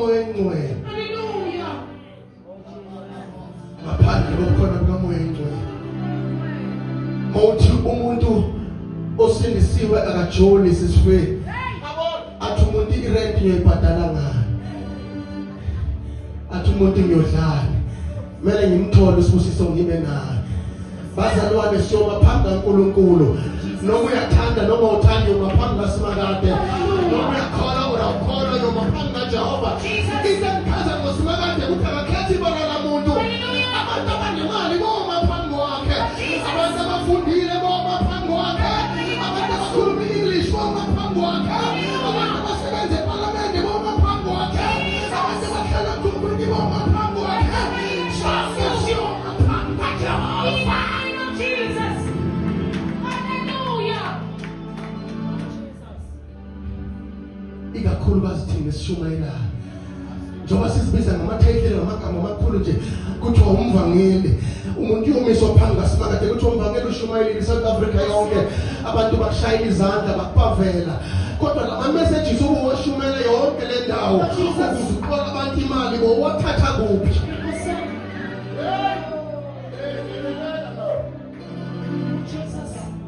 komoya engcwele. Hallelujah. Ngaphandle kokukhona kukamoya engcwele. Mawuthi umuntu osindisiwe akajoli sisifweni. Athi umuntu irent uyibhadala ngayo. Athi umuntu ngiyodlala. Kumele ngimthole usibusiso ngibe naye. Bazalwane siyoma phambi kaNkulunkulu. Noma uyathanda noma uthandi ungaphambi kaSimakade. Noma uyakholwa uyakholwa noma phambi kaJehova. Isenkhaza ngoSimakade ukuthi akakhethi ibala lamuntu. Abantu abanemali boma phambi kwakhe. Abantu abafundile boma phambi kwakhe. Abantu abakhuluma English boma phambi kwakhe. Abantu abasebenza eParliament boma phambi kwakhe. Abantu abahlala kuNkulunkulu boma phambi kwakhe. Siyoma phambi kaJehova. Ikakhulukazi thina esishumayelayo njengoba sizibiza ngamathayitela ngamagama amakhulu nje kuthiwa umvangeli umuntu uyomiswa phambi kaSimakade kuthiwa umvangeli ushumayelile South Africa yonke abantu bakushayela izandla bakupavela kodwa lama messages obuwashumayela yonke le ndawo ukuze uqola abantu imali bowathatha kuphi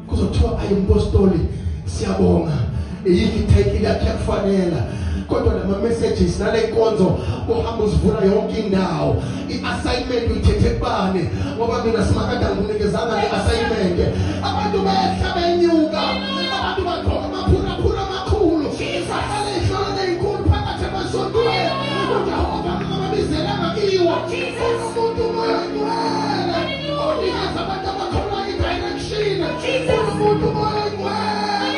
kuzothiwa ayimpostoli siyabonga yiki title yakhe yakufanela kodwa lama messages nale nkonzo ohamba uzivula yonke indawo iassignment uyithethe kubani ngoba mina Simakade angunikezanga le assignment abantu behla benyuka abantu bagqoka amaphula amakhulu bahlale ihlolo lezinkulu phakathi emasontweni uJehova ngababizela ngakiwo umuntu moya ngcwele unikeza abantu abakholwa i-direction umuntu moya ngcwele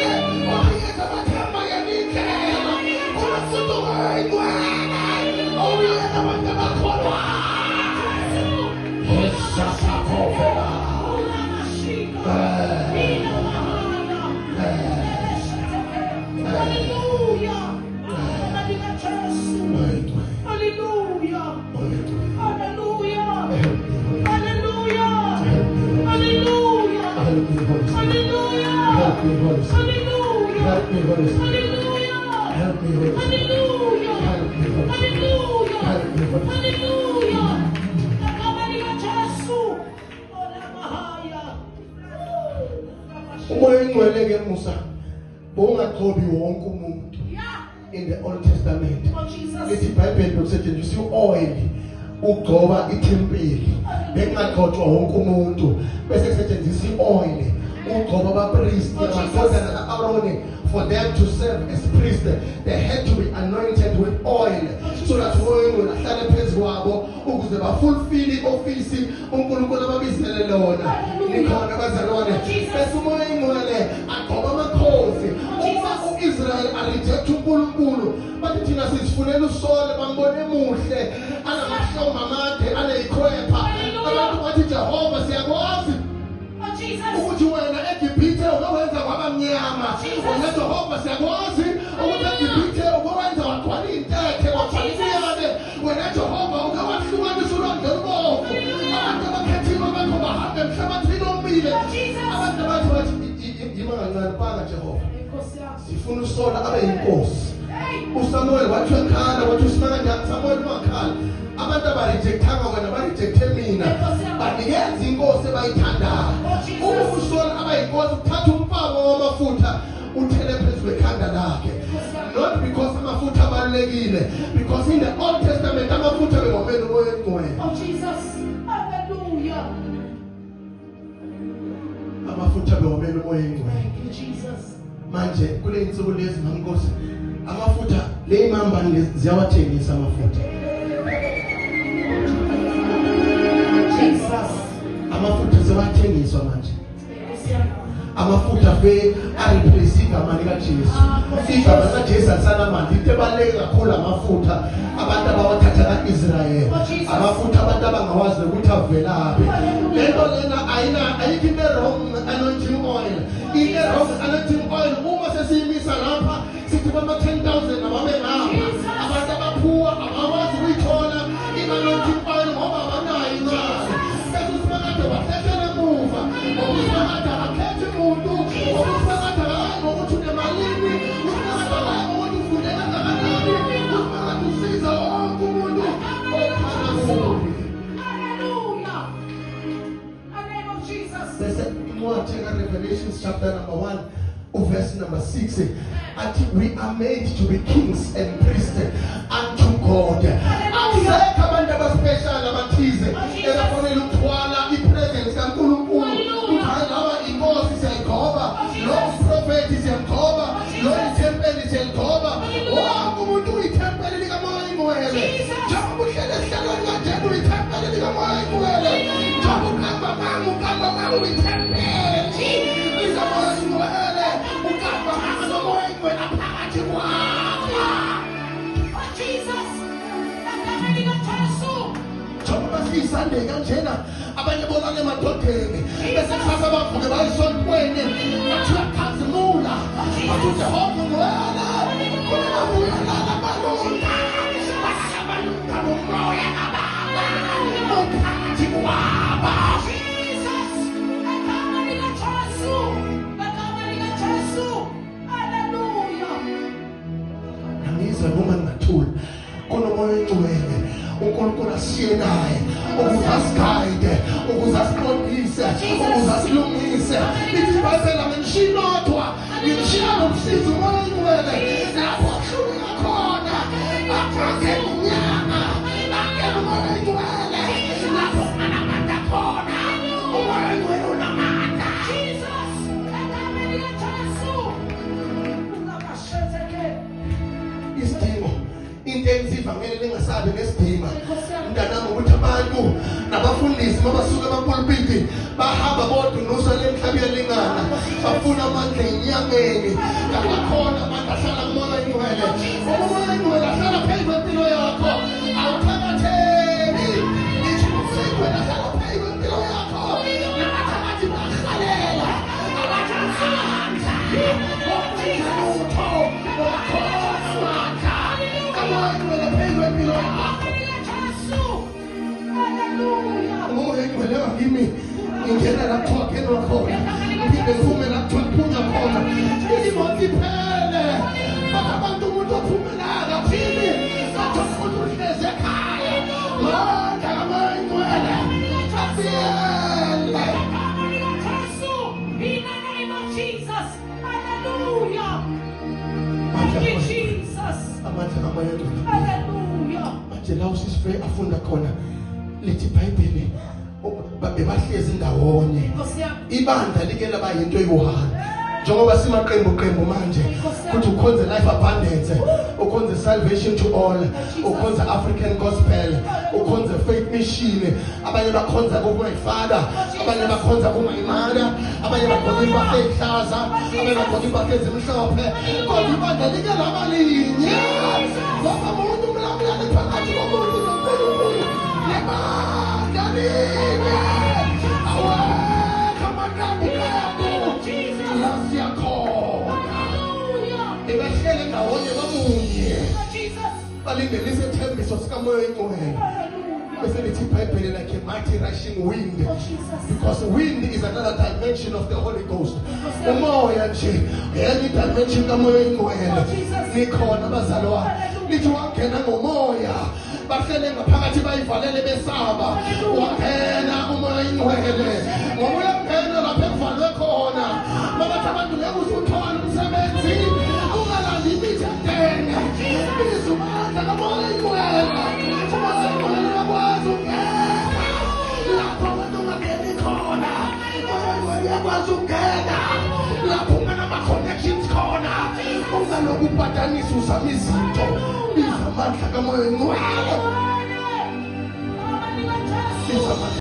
Umoya engcwele ke Musa bongaqhobi wonke umuntu in the Old Testament lithi iBhayibheli lokusetshenziswa oil ugcoba ithempeli bengaqhothwa wonke umuntu bese kusetshenziswa oil ugcoba abapriest amadodana kaAaron for them to serve as priests they had to be anointed with oil so that when ahlale phezukwabo ukuze bafulfill ioffice uNkulunkulu ababizele lona nikhona bazalwane bese umoya engcwele agcoba amakhosi uma uIsrael areject uNkulunkulu bathi thina sizifunela usole bambone muhle anamahlombe amade aneyikhwepha abantu bathi Jehova siyakwazi ukuthi wena eGibhithe uwenza kwabamnyama wena Jehova siyakwazi ukuthi eGibhithe uwenza wagcwala intethe wagcwala wena Jehova ukawahlukanisa ulwandle olubovu abantu abakhethiwe bakho bahambe emhlabathini omile abantu bathi yima kancane paka Jehova sifuna usola abe yinkosi uSamuel wathi ekhala wathi uSimakade Samuel makhala abantu abarejectanga wena barejecte mina banikeza inkosi bayithandayo uma usola abayinkosi uthatha umfako wamafutha uthele phezu kwekhanda lakhe not because amafutha abalekile because in the Old Testament amafutha bewamela umoya engcwele Jesus hallelujah amafutha bewamela umoya engcwele Jesus manje kule insuku lezi ngamnkosi amafutha le imambani ziyawathengisa amafutha Jesus amafutha sewathengiswa manje amafutha fe areplace igama lika Jesu igama lika Jesu alisana manje into ebaleka kakhulu amafutha abantu abawathatha kaIsrael amafutha abantu abangawazi ukuthi avelaphi lento lena ayikho into wrong anointing oil into wrong anointing oil uma sesiyimisa lapha sithi bama 10,000 ababe ngapha abantu abaphuwa abawazi ukuyithola anointing oil ngoba abanayo imali bese Simakade wahlekela emuva Simakade akakhethi umuntu Simakade ngokuthi unemalini Simakade ngokuthi ufundela kangakanani Simakade usiza Bese incwadi kaRevelations chapter number 1 verse number 6 athi we are made to be kings and priests unto God. Akusekho abantu abaspecial abathize ebafanele ukuthwala ipresence kaNkulunkulu. Uthanda inkosi siyayigoba, lo prophet siyayigoba, lo itempeli siyayigoba. Wonke umuntu uyithempeli likamoya ingcwele. Njengoba uhlele esihlalweni kanje uyithempeli likamoya ingcwele. Njengoba ukamba mama uyithempeli likamoya ingcwele. Ukamba mama nomoya ingcwele phakathi kwakho. Jesus, nakamani kaThasu. Njengoba siyisande kanjena abanye bolale emadodeni bese kusasa bavuke bayisontweni bathi uyakhazimula bathi uJehova ngwena khona uyala labalunga basabalunga ngomoya kababa uphakathi kwabo. Jesus, nakamani kaThasu. Nakamani kaThasu. Hallelujah. Angizwa noma ngingathula kunomoya engcwele uNkulunkulu asiye naye ukuze asiguide, ukuze asiqondise, ukuze asilungise. Lithi iBhayibheli ngishinodwa ngimshiya nomsizi umoya engcwele lapho kuhluka khona akhe unyama akhe umoya engcwele lapho anamandla khona umoya engcwele unamandla. Jesus, nakamani kaThasu. Ungabashezeke. Isidingo into engizivangele lingasabi nesidima mntanami ukuthi abantu nabafundisi mabasuka emapulpiti bahamba bodunusa lemhlabeni lingana bafuna amandla enyameni. Kabakhona abantu ahlala kumoya engcwele. Umoya engcwele ahlala phezu kwempilo yakho awuthakatheki. Ngisho uSengcwele ahlala phezu kwempilo yakho nabathakathi bahalela abathakandla okwenza lutho wakhona wakha kamoya engcwele phezu kwempilo yakho. Umoya engcwele ngimi ngingena la kuthiwa phenwa khona ngiphinde ngiphume la kuthiwa phunya khona imoto iphele abantu umuntu ophumelayo aphili bathola ukuthi uhlezi ekhaya manje kamoya engcwele afiyele. In the name of Jesus. Hallelujah. Thank you, Jesus. Amandla kamoya engcwele Hallelujah. manje la usisife afunda khona lithi iBhayibheli bebahlezi ndawonye ibandla like laba yinto eyi-1 njengoba simaqembu manje kuthi ukhonze life abundance, ukhonze salvation to all, ukhonze African gospel, ukhonze faith mission, abanye bakhonza kuMyFather, abanye bakhonza kuMyMother, abanye bagqoka impahla ezihlaza, abanye bagqoka impahla ezimhlophe. Kodwa ibandla like laba linye ngoba umuntu umlamulane phakathi komuntu noNkulunkulu lebandla linye. Awekho amaqembu behlele ndawonye bamunye balindele isethembiso sikamoya engcwele. Bese lithi iBhayibheli like a mighty rushing wind, because wind is another dimension of the Holy Ghost. Umoya nje enye dimension kamoya engcwele. Nikhona bazalwa lithi wangena ngomoya bahlele ngaphakathi bayivalele besaba wangena umoya engcwele ngomoya ungena lapha ekuvalwe khona babathi abantu ngeke usuthola umsebenzi ungalandi imithethene izumandla kamoya engcwele. Umoya engcwele uyakwazi ukungena lapho abantu ungangeni khona. Umoya engcwele uyakwazi ukungena lapho unganama-connections khona ungaloku upatanisa uzama izinto. Izamandla kamoya engcwele.